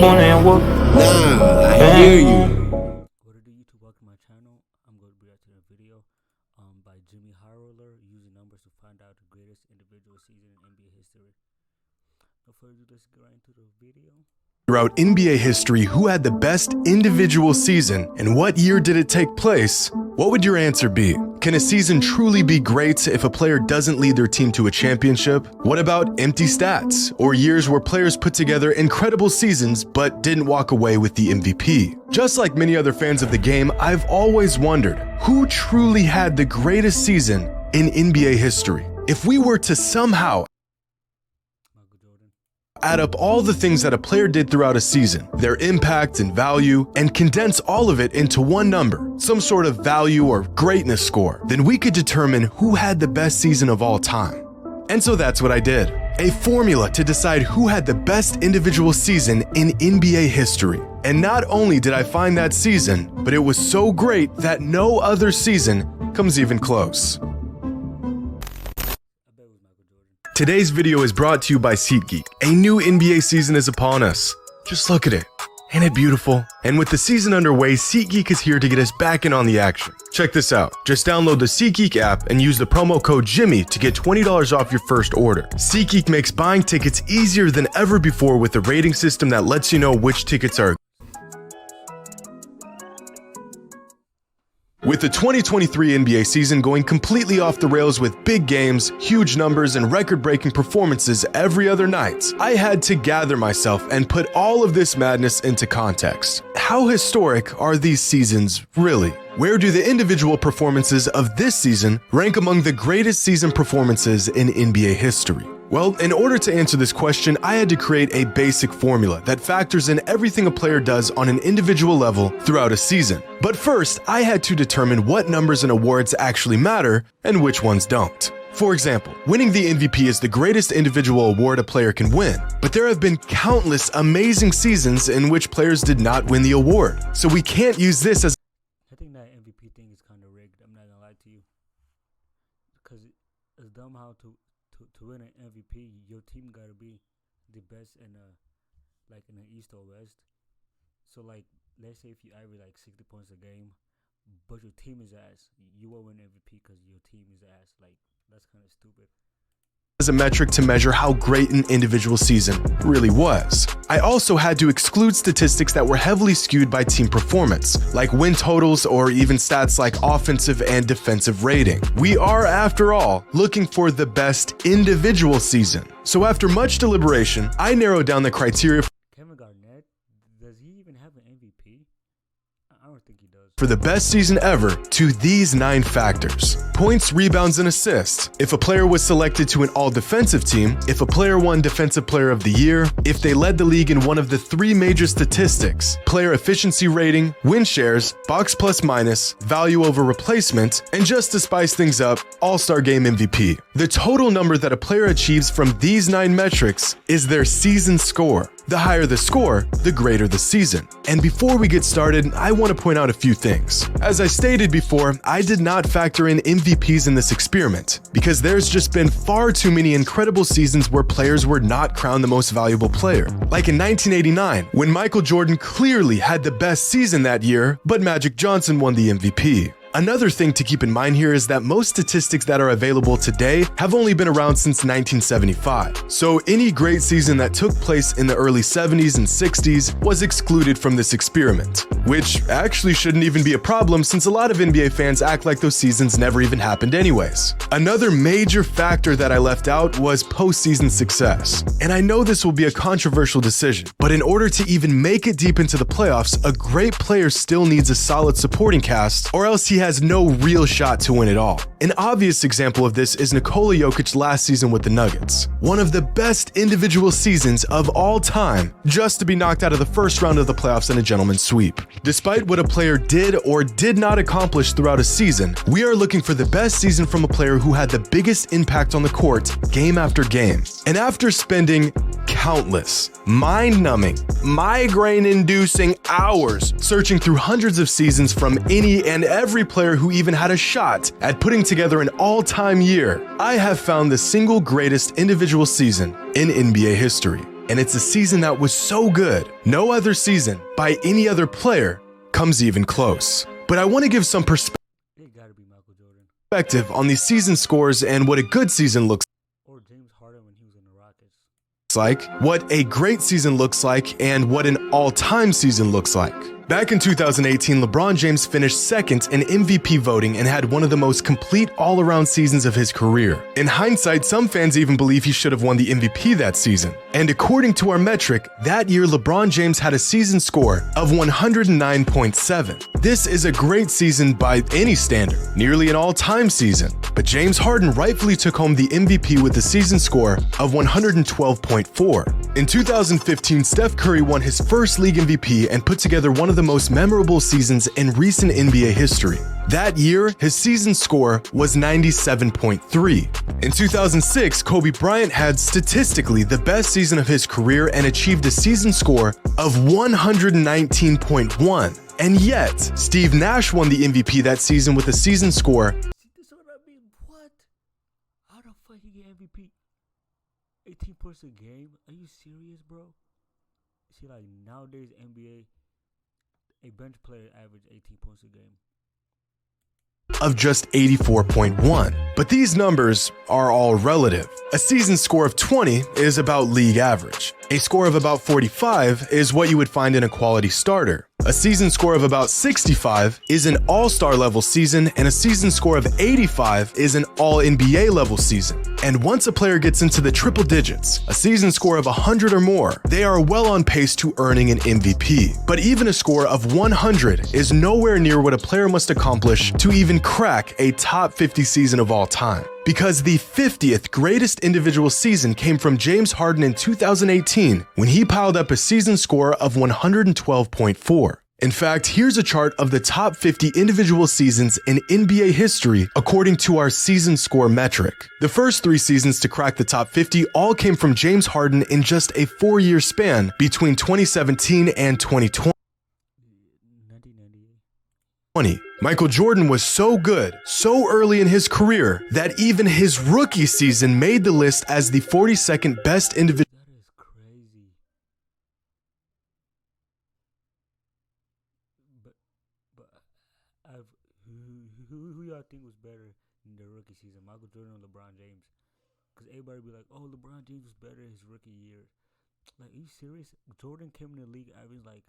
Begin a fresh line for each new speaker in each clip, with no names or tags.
on that whoop.
Nah, I hear you.
What it do, YouTube? Welcome to my channel. I'm going to react to a video by JxmmyHighroller using numbers to find out the greatest individual season in NBA history. No further ado, let's get right into the video.
Throughout NBA history, who had the best individual season and what year did it take place? What would your answer be? Can a season truly be great if a player doesn't lead their team to a championship? What about empty stats or years where players put together incredible seasons but didn't walk away with the MVP? Just like many other fans of the game, I've always wondered who truly had the greatest season in NBA history. If we were to somehow add up all the things that a player did throughout a season, their impact and value, and condense all of it into one number, some sort of value or greatness score, then we could determine who had the best season of all time. And so that's what I did. A formula to decide who had the best individual season in NBA history. And not only did I find that season, but it was so great that no other season comes even close. Today's video is brought to you by SeatGeek. A new NBA season is upon us. Just look at it. Ain't it beautiful? And with the season underway, SeatGeek is here to get us back in on the action. Check this out. Just download the SeatGeek app and use the promo code JXMMY to get $20 off your first order. SeatGeek makes buying tickets easier than ever before with a rating system that lets you know which tickets are. With the 2023 NBA season going completely off the rails with big games, huge numbers, and record-breaking performances every other night, I had to gather myself and put all of this madness into context. How historic are these seasons really? Where do the individual performances of this season rank among the greatest season performances in NBA history? Well, in order to answer this question, I had to create a basic formula that factors in everything a player does on an individual level throughout a season. But first, I had to determine what numbers and awards actually matter and which ones don't. For example, winning the MVP is the greatest individual award a player can win, but there have been countless amazing seasons in which players did not win the award, so we can't use this as
I think that MVP thing is kind of rigged. I'm not gonna lie to you, because it's dumb how to win an MVP, your team gotta be the best in in the East or West. So like, let's say if you average like 60 points a game, but your team is ass, you will win MVP because your team is ass. Like, that's kind of stupid.
As a metric to measure how great an individual season really was. I also had to exclude statistics that were heavily skewed by team performance, like win totals or even stats like offensive and defensive rating. We are, after all, looking for the best individual season. So after much deliberation, I narrowed down the criteria
Kevin Garnett, does he even have an MVP? I don't think he does.
for the best season ever to these 9 factors. Points, rebounds, and assists. If a player was selected to an all-defensive team, if a player won Defensive Player of the Year, if they led the league in one of the 3 major statistics, player efficiency rating, win shares, box plus minus, value over replacement, and just to spice things up, All-Star Game MVP. The total number that a player achieves from these 9 metrics is their season score. The higher the score, the greater the season. And before we get started, I want to point out a few things. As I stated before, I did not factor in MVPs in this experiment because there's just been far too many incredible seasons where players were not crowned the most valuable player. Like in 1989, when Michael Jordan clearly had the best season that year, but Magic Johnson won the MVP. Another thing to keep in mind here is that most statistics that are available today have only been around since 1975. So any great season that took place in the early 70s and 60s was excluded from this experiment, which actually shouldn't even be a problem since a lot of NBA fans act like those seasons never even happened anyways. Another major factor that I left out was postseason success. And I know this will be a controversial decision, but in order to even make it deep into the playoffs, a great player still needs a solid supporting cast, or else he has no real shot to win it all. An obvious example of this is Nikola Jokic last season with the Nuggets. One of the best individual seasons of all time, just to be knocked out of the first round of the playoffs in a gentleman's sweep. Despite what a player did or did not accomplish throughout a season, we are looking for the best season from a player who had the biggest impact on the court game after game. And after spending countless, mind-numbing, migraine-inducing hours searching through hundreds of seasons from any and every player who even had a shot at putting together an all-time year, I have found the single greatest individual season in NBA history. and it's a season that was so good, no other season by any other player comes even close. But I want to give some
It gotta be Michael Jordan.
perspective on these season scores and what a good season looks
Or James Harden when he was in the Rockets.
like, what a great season looks like, and what an all-time season looks like. Back in 2018, LeBron James finished second in MVP voting and had one of the most complete all-around seasons of his career. In hindsight, some fans even believe he should have won the MVP that season. And according to our metric, that year LeBron James had a season score of 109.7. This is a great season by any standard, nearly an all-time season. But James Harden rightfully took home the MVP with a season score of 112.4. In 2015, Steph Curry won his first league MVP and put together one of the most memorable seasons in recent NBA history. That year, his season score was 97.3. In 2006, Kobe Bryant had statistically the best season of his career and achieved a season score of 119.1. And yet, Steve Nash won the MVP that season with a season score.
See, this is what I mean. What? How the fuck he get MVP? 18 points a game? Are you serious, bro? See, like nowadays NBA, a bench player average 18 points a game.
Of just 84.1. But these numbers are all relative. A season score of 20 is about league average. A score of about 45 is what you would find in a quality starter. A season score of about 65 is an all-star level season, and a season score of 85 is an all-NBA level season. And once a player gets into the triple digits, a season score of 100 or more, they are well on pace to earning an MVP. But even a score of 100 is nowhere near what a player must accomplish to even crack a top 50 season of all time. Because the 50th greatest individual season came from James Harden in 2018 when he piled up a season score of 112.4. In fact, here's a chart of the top 50 individual seasons in NBA history according to our season score metric. The first 3 seasons to crack the top 50 all came from James Harden in just a 4-year span between 2017 and 2020.
1998.
Michael Jordan was so good, so early in his career, that even his rookie season made the list as the 42nd best individual.
That is crazy. But who y'all think was better in the rookie season, Michael Jordan or LeBron James? Because everybody be like, oh, LeBron James was better his rookie year. Like, are you serious? Jordan came in the league averaging like,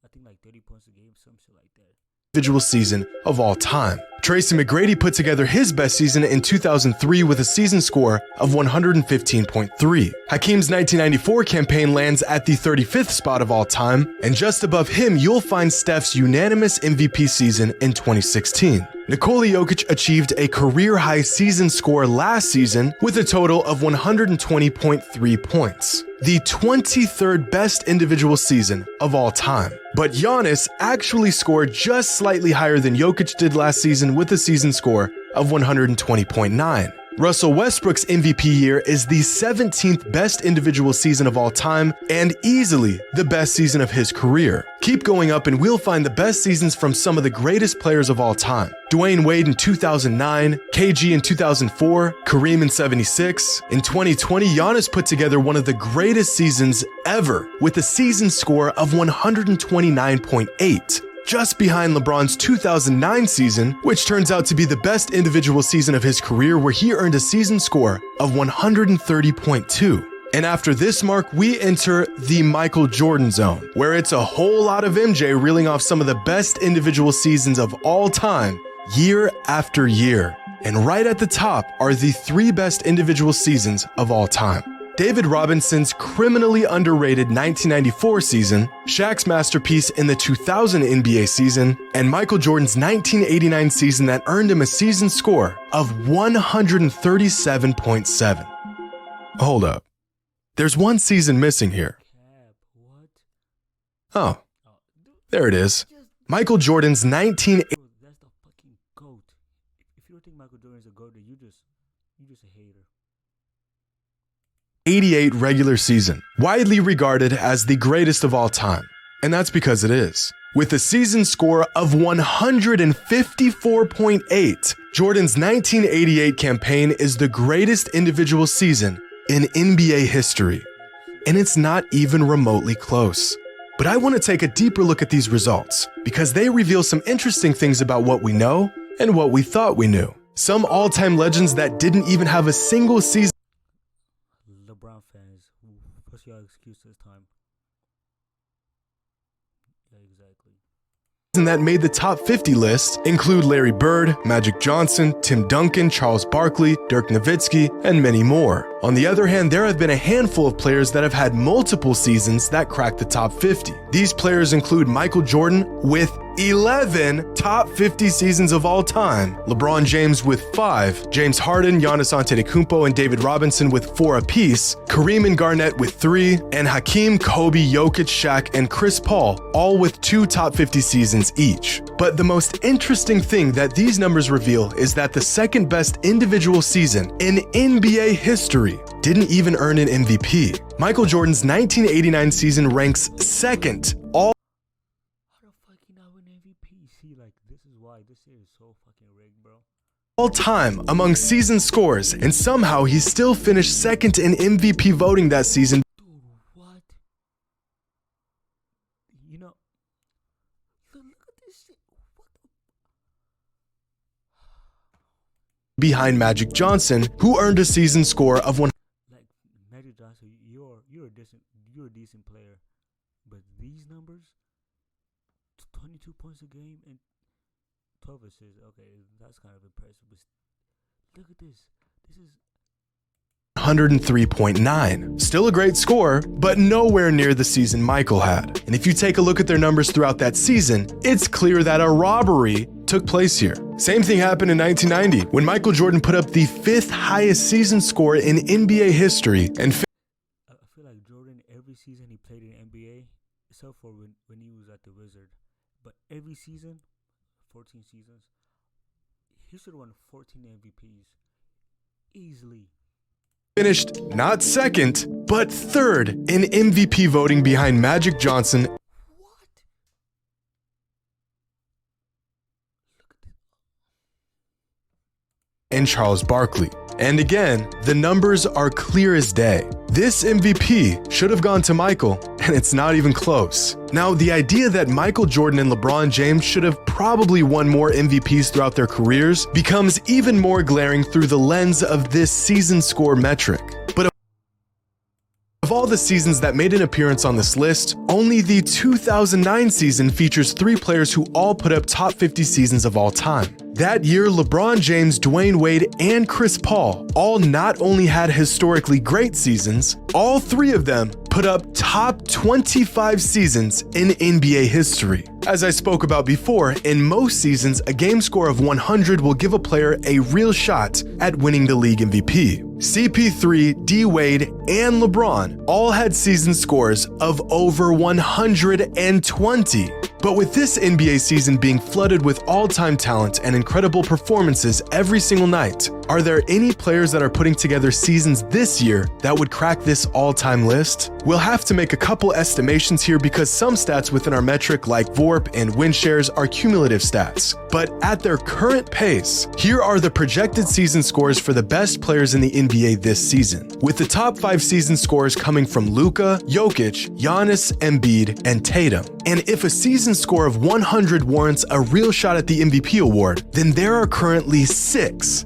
I think like 30 points a game, some shit like that.
Individual season of all time. Tracy McGrady put together his best season in 2003 with a season score of 115.3. Hakeem's 1994 campaign lands at the 35th spot of all time, and just above him you'll find Steph's unanimous MVP season in 2016. Nikola Jokic achieved a career-high season score last season with a total of 120.3 points, the 23rd best individual season of all time. But Giannis actually scored just slightly higher than Jokic did last season with a season score of 120.9. Russell Westbrook's MVP year is the 17th best individual season of all time and easily the best season of his career. Keep going up and we'll find the best seasons from some of the greatest players of all time. Dwayne Wade in 2009, KG in 2004, Kareem in 76. In 2020, Giannis put together one of the greatest seasons ever with a season score of 129.8. Just behind LeBron's 2009 season, which turns out to be the best individual season of his career, where he earned a season score of 130.2. And after this mark, we enter the Michael Jordan zone, where it's a whole lot of MJ reeling off some of the best individual seasons of all time, year after year. And right at the top are the 3 best individual seasons of all time. David Robinson's criminally underrated 1994 season, Shaq's masterpiece in the 2000 NBA season, and Michael Jordan's 1989 season that earned him a season score of 137.7. Hold up. There's one season missing here. Oh, there it is. Michael Jordan's 19...
Bro, that's the fucking GOAT. If you don't think Michael Jordan's a GOAT, then you just a hater.
88 regular season, widely regarded as the greatest of all time. And that's because it is. With a season score of 154.8, Jordan's 1988 campaign is the greatest individual season in NBA history. and it's not even remotely close. But I want to take a deeper look at these results because they reveal some interesting things about what we know and what we thought we knew. Some all-time legends that didn't even have a single season.
LeBron fans, what's your excuse this time? Yeah, exactly.
That made the top 50 list include Larry Bird, Magic Johnson, Tim Duncan, Charles Barkley, Dirk Nowitzki, and many more. On the other hand, there have been a handful of players that have had multiple seasons that cracked the top 50. These players include Michael Jordan with 11 top 50 seasons of all time, LeBron James with 5, James Harden, Giannis Antetokounmpo, and David Robinson with 4 apiece, Kareem and Garnett with 3, and Hakeem, Kobe, Jokic, Shaq, and Chris Paul, all with 2 top 50 seasons each. But the most interesting thing that these numbers reveal is that the second best individual season in NBA history didn't even earn an MVP. Michael Jordan's 1989 season ranks second all time among season scores, and somehow he still finished second in MVP voting that season.
Dude, what? You know, look at this shit. What the?
Behind Magic Johnson, who earned a season score of 1.
Like Magic Johnson, you're a decent player, but these numbers, 22 points a game and 12 assists. Okay, that's kind of impressive. But look at this. This is
103.9. Still a great score, but nowhere near the season Michael had. And if you take a look at their numbers throughout that season, it's clear that a robbery took place here. Same thing happened in 1990 when Michael Jordan put up the 5th highest season score in NBA history and
I feel like Jordan, every season he played in NBA, except for when he was at the Wizard, but every season, 14 seasons, he should have won 14 MVPs easily.
Finished not second, but third in MVP voting behind Magic Johnson and Charles Barkley. And again, the numbers are clear as day. This MVP should have gone to Michael, and it's not even close. Now, the idea that Michael Jordan and LeBron James should have probably won more MVPs throughout their careers becomes even more glaring through the lens of this season score metric. But of all the seasons that made an appearance on this list, only the 2009 season features 3 players who all put up top 50 seasons of all time. That year, LeBron James, Dwayne Wade, and Chris Paul all not only had historically great seasons, all 3 of them put up top 25 seasons in NBA history. As I spoke about before, in most seasons, a game score of 100 will give a player a real shot at winning the league MVP. CP3, D Wade, and LeBron all had season scores of over 120. But with this NBA season being flooded with all-time talent and incredible performances every single night, are there any players that are putting together seasons this year that would crack this all-time list? We'll have to make a couple estimations here because some stats within our metric like VORP and win shares are cumulative stats. But at their current pace, here are the projected season scores for the best players in the NBA this season, with the top 5 season scores coming from Luka, Jokic, Giannis, Embiid, and Tatum. And if a season score of 100 warrants a real shot at the MVP award, then there are currently 6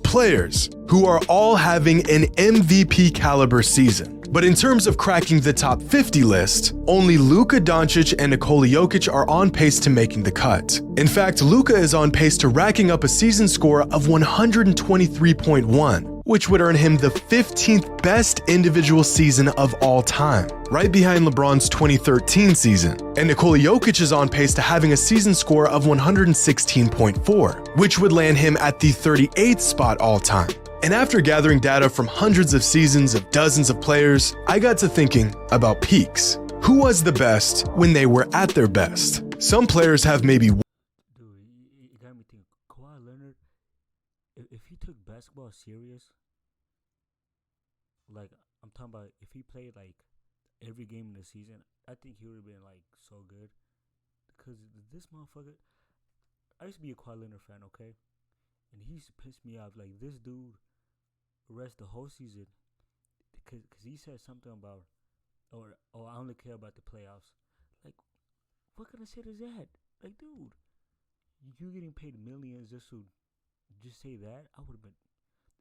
players who are all having an MVP caliber season. But in terms of cracking the top 50 list, only Luka Doncic and Nikola Jokic are on pace to making the cut. In fact, Luka is on pace to racking up a season score of 123.1. which would earn him the 15th best individual season of all time, right behind LeBron's 2013 season. And Nikola Jokic is on pace to having a season score of 116.4, which would land him at the 38th spot all time. And after gathering data from hundreds of seasons of dozens of players, I got to thinking about peaks. Who was the best when they were at their best? Some players have maybe
if he took basketball serious, like I'm talking about, if he played like every game in the season, I think he would have been like so good. Because this motherfucker, I used to be a Kawhi Leonard fan, okay, and he used to piss me off. Like this dude rest the whole season because he said something about or I only care about the playoffs. Like, what kind of shit is that? Like, dude, you getting paid millions just to just say that? I would have been,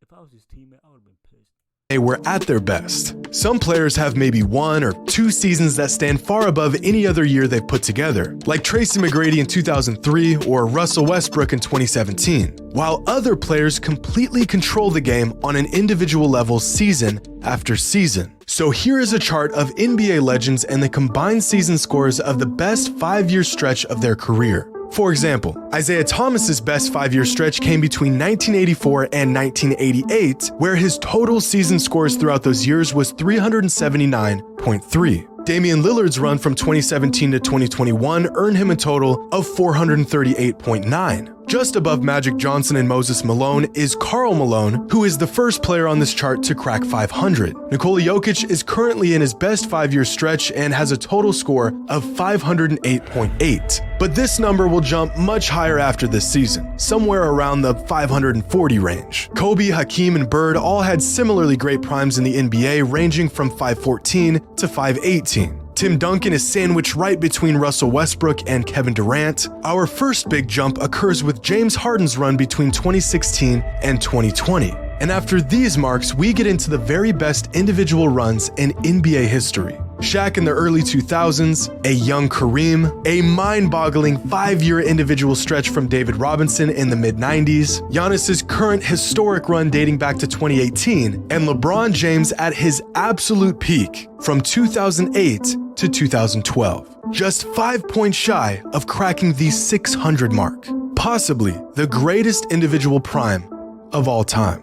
if I was his teammate, I would have been pissed.
They were at their best. Some players have maybe 1 or 2 seasons that stand far above any other year they've put together, like Tracy McGrady in 2003 or Russell Westbrook in 2017, while other players completely control the game on an individual level season after season. So here is a chart of NBA legends and the combined season scores of the best 5-year stretch of their career. For example, Isaiah Thomas's best 5-year stretch came between 1984 and 1988, where his total season scores throughout those years was 379.3. Damian Lillard's run from 2017 to 2021 earned him a total of 438.9. Just above Magic Johnson and Moses Malone is Karl Malone, who is the first player on this chart to crack 500. Nikola Jokic is currently in his best 5-year stretch and has a total score of 508.8. But this number will jump much higher after this season, somewhere around the 540 range. Kobe, Hakeem, and Bird all had similarly great primes in the NBA, ranging from 514 to 518. Tim Duncan is sandwiched right between Russell Westbrook and Kevin Durant. Our first big jump occurs with James Harden's run between 2016 and 2020. And after these marks, we get into the very best individual runs in NBA history. Shaq in the early 2000s, a young Kareem, a mind-boggling 5-year individual stretch from David Robinson in the mid-90s, Giannis's current historic run dating back to 2018, and LeBron James at his absolute peak from 2008 to 2012. Just 5 points shy of cracking the 600 mark, possibly the greatest individual prime of all time.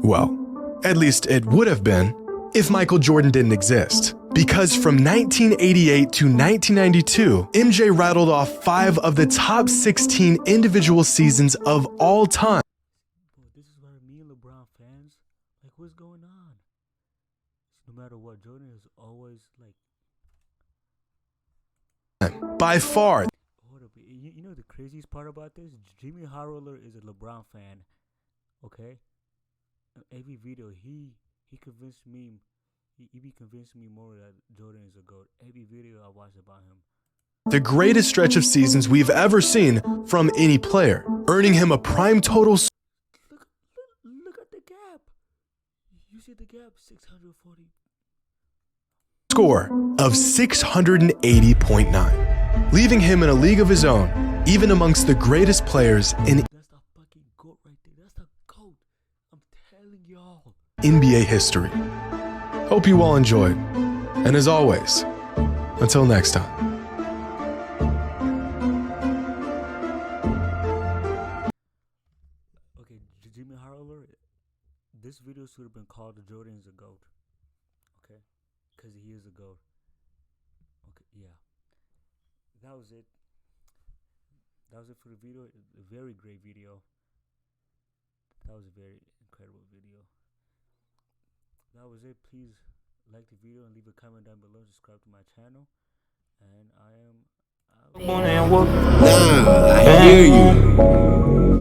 Well, at least it would have been if Michael Jordan didn't exist. Because from 1988 to 1992, MJ rattled off 5 of the top 16 individual seasons of all time.
Boy, this is why me and LeBron fans, like, what's going on? No matter what, Jordan is always like.
By far.
Hold up, you know the craziest part about this? JxmmyHighroller is a LeBron fan. Okay, every video he convinced me. He be convincing me more that Jordan is a GOAT. Every video I watch about him.
The greatest stretch of seasons we've ever seen from any player, earning him a prime total
Look at the gap. You see the gap? 640.
Score of 680.9, leaving him in a league of his own, even amongst the greatest players in
That's the fucking GOAT right there. That's the GOAT. I'm telling y'all.
NBA history. Hope you all enjoyed. And as always, until next time.
Okay, JxmmyHighroller, this video should have been called Jordan is a GOAT. Okay? Because he is a GOAT. Okay, yeah. That was it. That was it for the video. A very great video. That was a very incredible video. That was it. Please like the video and leave a comment down below. Subscribe to my channel. And I am out.
Nah, I hear you.